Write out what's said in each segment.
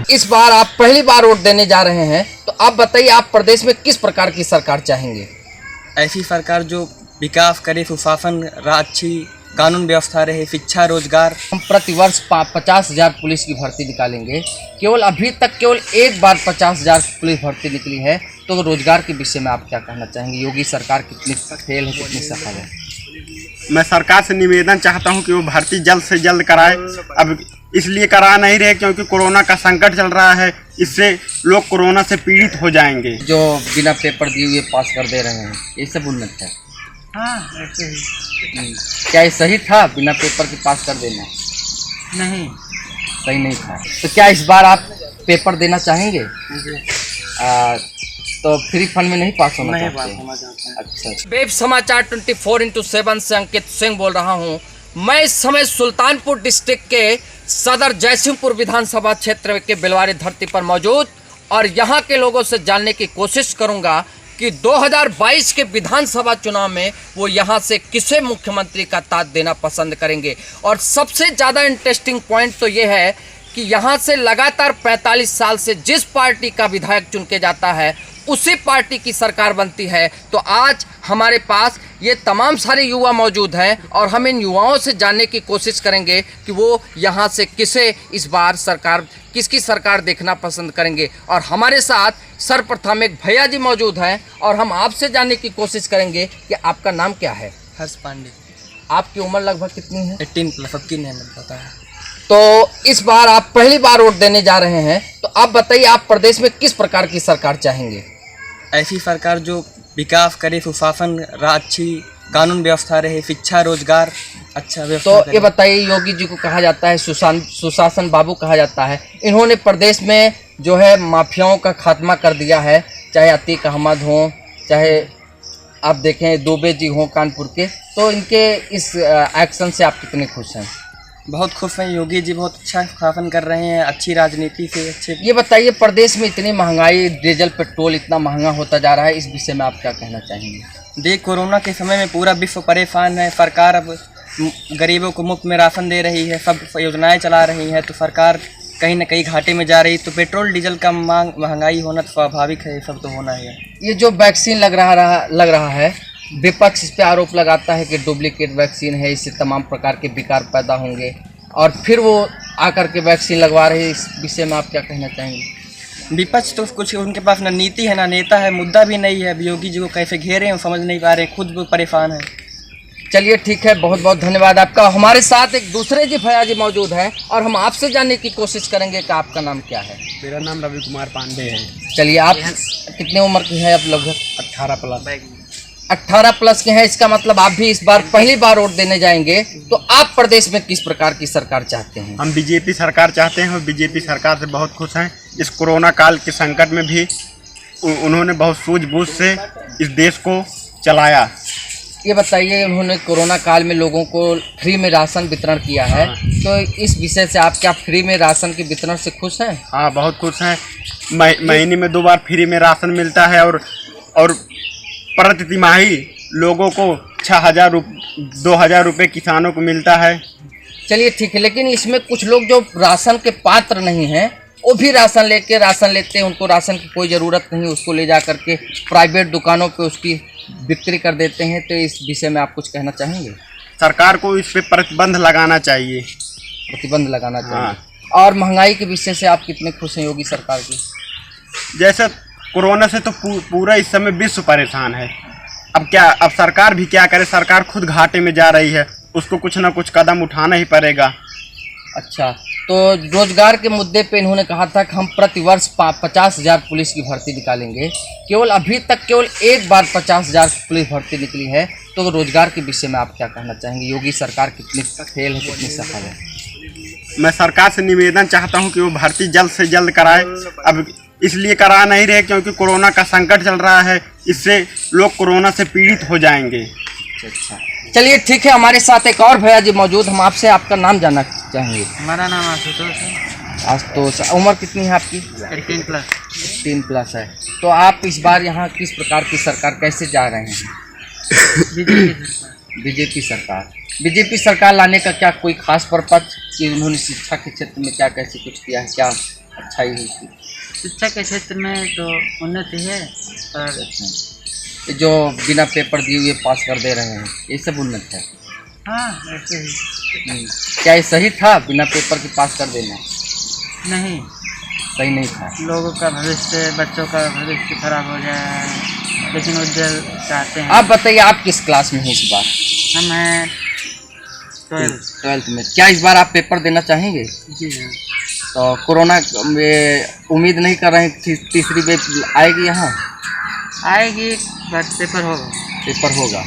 इस बार आप पहली बार वोट देने जा रहे हैं, तो आप बताइए आप प्रदेश में किस प्रकार की सरकार चाहेंगे? ऐसी सरकार जो विकास करे, सुशासन, अच्छी कानून व्यवस्था रहे, शिक्षा, रोजगार। हम प्रतिवर्ष 50,000 पुलिस की भर्ती निकालेंगे। केवल अभी तक केवल एक बार 50,000 पुलिस भर्ती निकली है, तो रोजगार के विषय में आप क्या कहना चाहेंगे? योगी सरकार कितनी फेल है, कितनी सफल है? मैं सरकार से निवेदन चाहता हूं कि वो भर्ती जल्द से जल्द कराए। अब इसलिए करा नहीं रहे क्योंकि कोरोना का संकट चल रहा है, इससे लोग कोरोना से पीड़ित हो जाएंगे। जो बिना पेपर दिए हुए पास कर दे रहे हैं, ये सब उन्नत है। हाँ, ऐसे ही। क्या ये सही था बिना पेपर के पास कर देना? नहीं, सही नहीं था। तो क्या इस बार आप पेपर देना चाहेंगे? तो फ्री फंड में नहीं पास होना चाहते? अच्छा। वेब समाचार 24/7 से अंकित सिंह बोल रहा हूं। मैं इस समय सुल्तानपुर डिस्ट्रिक्ट के सदर जयसिंहपुर विधानसभा क्षेत्र के बिलवारी धरती पर मौजूद, और यहां के लोगों से जानने की कोशिश करूंगा कि 2022 के विधानसभा चुनाव में वो यहाँ से किसे मुख्यमंत्री का ताज देना पसंद करेंगे। और सबसे ज़्यादा इंटरेस्टिंग पॉइंट तो ये है कि यहाँ से लगातार 45 साल से जिस पार्टी का विधायक चुन के जाता है, उसी पार्टी की सरकार बनती है। तो आज हमारे पास ये तमाम सारे युवा मौजूद हैं, और हम इन युवाओं से जानने की कोशिश करेंगे कि वो यहाँ से इस बार किसकी सरकार देखना पसंद करेंगे। और हमारे साथ सर्वप्रथम एक भैया जी मौजूद हैं, और हम आपसे जानने की कोशिश करेंगे कि आपका नाम क्या है? हर्ष पांडे। आपकी उम्र लगभग कितनी है? 18+ अब की नहीं पता है। तो इस बार आप पहली बार वोट देने जा रहे हैं, तो आप बताइए आप प्रदेश में किस प्रकार की सरकार चाहेंगे? ऐसी सरकार जो विकास करे, सुशासन, अच्छी कानून व्यवस्था रहे, शिक्षा, रोजगार, अच्छा व्यवस्था। तो ये बताइए, योगी जी को कहा जाता है सुशासन बाबू कहा जाता है। इन्होंने प्रदेश में जो है माफियाओं का खात्मा कर दिया है, चाहे अतीक अहमद हों, चाहे आप देखें दुबे जी हों कानपुर के। तो इनके इस एक्शन से आप कितने खुश हैं? बहुत खुश हैं। योगी जी बहुत अच्छा शासन कर रहे हैं, अच्छी राजनीति से अच्छे। ये बताइए, प्रदेश में इतनी महंगाई, डीजल पेट्रोल इतना महंगा होता जा रहा है, इस विषय में आप क्या कहना चाहेंगे? कोरोना के समय में पूरा विश्व परेशान है। सरकार अब गरीबों को मुफ्त में राशन दे रही है, सब योजनाएं चला रही है, तो सरकार कहीं ना कहीं घाटे में जा रही। तो पेट्रोल डीजल का महंगाई होना तो स्वाभाविक है, सब तो होना ही है। ये जो वैक्सीन लग रहा है, विपक्ष इस पे आरोप लगाता है कि डुप्लीकेट वैक्सीन है, इससे तमाम प्रकार के विकार पैदा होंगे, और फिर वो आकर के वैक्सीन लगवा रहे हैं। इस विषय में आप क्या कहना चाहेंगे? विपक्ष तो कुछ उनके पास ना नीति है ना नेता है, मुद्दा भी नहीं है। योगी जी को कैसे घेरे हैं समझ नहीं पा रहे, खुद वो परेशान है। चलिए ठीक है, बहुत बहुत धन्यवाद आपका। हमारे साथ एक दूसरे जी भैया जी मौजूद हैं, और हम आपसे जानने की कोशिश करेंगे कि आपका नाम क्या है? मेरा नाम रवि कुमार पांडे है। चलिए, आप कितने उम्र के हैं? आप लगभग 18+। 18+ के हैं। इसका मतलब आप भी इस बार पहली बार वोट देने जाएंगे। तो आप प्रदेश में किस प्रकार की सरकार चाहते हैं? हम बीजेपी सरकार चाहते हैं, और बीजेपी सरकार से बहुत खुश हैं। इस कोरोना काल के संकट में भी उन्होंने बहुत सूझबूझ से इस देश को चलाया। ये बताइए, उन्होंने कोरोना काल में लोगों को फ्री में राशन वितरण किया है, तो इस विषय से आप क्या फ्री में राशन के वितरण से खुश हैं? हाँ, बहुत खुश हैं। महीने में 2 बार फ्री में राशन मिलता है, और प्रति तिमाही लोगों को 2,000 रुपये किसानों को मिलता है। चलिए ठीक है, लेकिन इसमें कुछ लोग जो राशन के पात्र नहीं हैं, वो भी राशन लेते हैं। उनको राशन की कोई ज़रूरत नहीं, उसको ले जा करके प्राइवेट दुकानों पे उसकी बिक्री कर देते हैं। तो इस विषय में आप कुछ कहना चाहेंगे? सरकार को इस पे प्रतिबंध लगाना चाहिए। प्रतिबंध लगाना चाहिए। हाँ। और महंगाई के विषय से आप कितने खुश हैं योगी सरकार की? जैसे कोरोना से तो पूरा इस समय विश्व परेशान है। अब सरकार भी क्या करे, सरकार खुद घाटे में जा रही है, उसको कुछ ना कुछ कदम उठाना ही पड़ेगा। अच्छा, तो रोजगार के मुद्दे पे इन्होंने कहा था कि हम प्रतिवर्ष 50,000 पुलिस की भर्ती निकालेंगे। केवल अभी तक केवल एक बार 50,000 पुलिस भर्ती निकली है। तो रोजगार के विषय में आप क्या कहना चाहेंगे? योगी सरकार कितनी फेल है, कितनी सफल है? मैं सरकार से निवेदन चाहता हूं कि वो भर्ती जल्द से जल्द कराए। अब इसलिए करा नहीं रहे क्योंकि कोरोना का संकट चल रहा है, इससे लोग कोरोना से पीड़ित हो जाएंगे। अच्छा, चलिए ठीक है, हमारे साथ एक और भैया जी मौजूद। हम आपसे आपका नाम जानना चाहेंगे। हमारा नाम आशुतोष है। आशुतोष, उम्र कितनी है आपकी? 18+ है। तो आप इस बार यहाँ किस प्रकार की सरकार कैसे जा रहे हैं? बीजेपी सरकार लाने का क्या कोई खास पर्पज कि उन्होंने शिक्षा के क्षेत्र में क्या कैसे कुछ किया है? क्या अच्छाई हुई थी? शिक्षा के क्षेत्र में तो उन्नति है, पर ये जो बिना पेपर दिए हुए पास कर दे रहे हैं, ये सब उन्नत है? हाँ ऐसे ही। क्या ये सही था बिना पेपर के पास कर देना? नहीं, सही नहीं था। लोगों का भविष्य, बच्चों का भविष्य खराब हो जाए, लेकिन उज्जवल चाहते हैं। आप बताइए, आप किस क्लास में हैं इस बार? हम हैं 12th में। क्या इस बार आप पेपर देना चाहेंगे? जी हाँ। तो कोरोना में उम्मीद नहीं कर रहे हैं तीसरी वेव आएगी यहाँ? आएगी, बस पेपर होगा। पेपर होगा।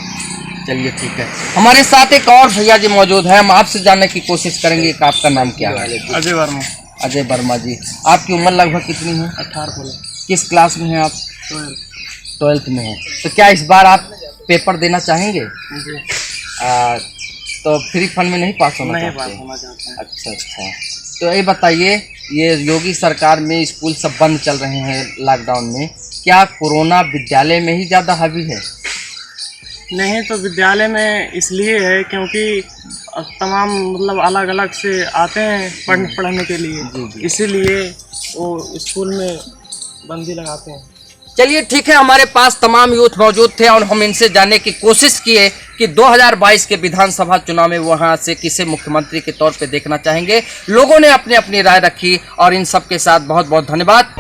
चलिए ठीक है। हमारे साथ एक और भैया जी मौजूद हैं, हम आपसे जानने की कोशिश करेंगे कि आपका नाम क्या है? अजय वर्मा। अजय वर्मा जी, आपकी उम्र लगभग कितनी है? 18। किस क्लास में हैं आप? 12th में हैं। तो क्या इस बार आप पेपर देना चाहेंगे? तो फ्री फंड में नहीं पास होना चाहते? अच्छा। तो ये बताइए, ये योगी सरकार में स्कूल सब बंद चल रहे हैं लॉकडाउन में, क्या कोरोना विद्यालय में ही ज़्यादा हावी है? नहीं, तो विद्यालय में इसलिए है क्योंकि तमाम मतलब अलग अलग से आते हैं पढ़ने के लिए, इसीलिए वो स्कूल में बंदी लगाते हैं। चलिए ठीक है, हमारे पास तमाम यूथ मौजूद थे और हम इनसे जानने की कोशिश किए कि 2022 के विधानसभा चुनाव में वहां से किसे मुख्यमंत्री के तौर पे देखना चाहेंगे। लोगों ने अपनी अपनी राय रखी और इन सब के साथ बहुत बहुत धन्यवाद।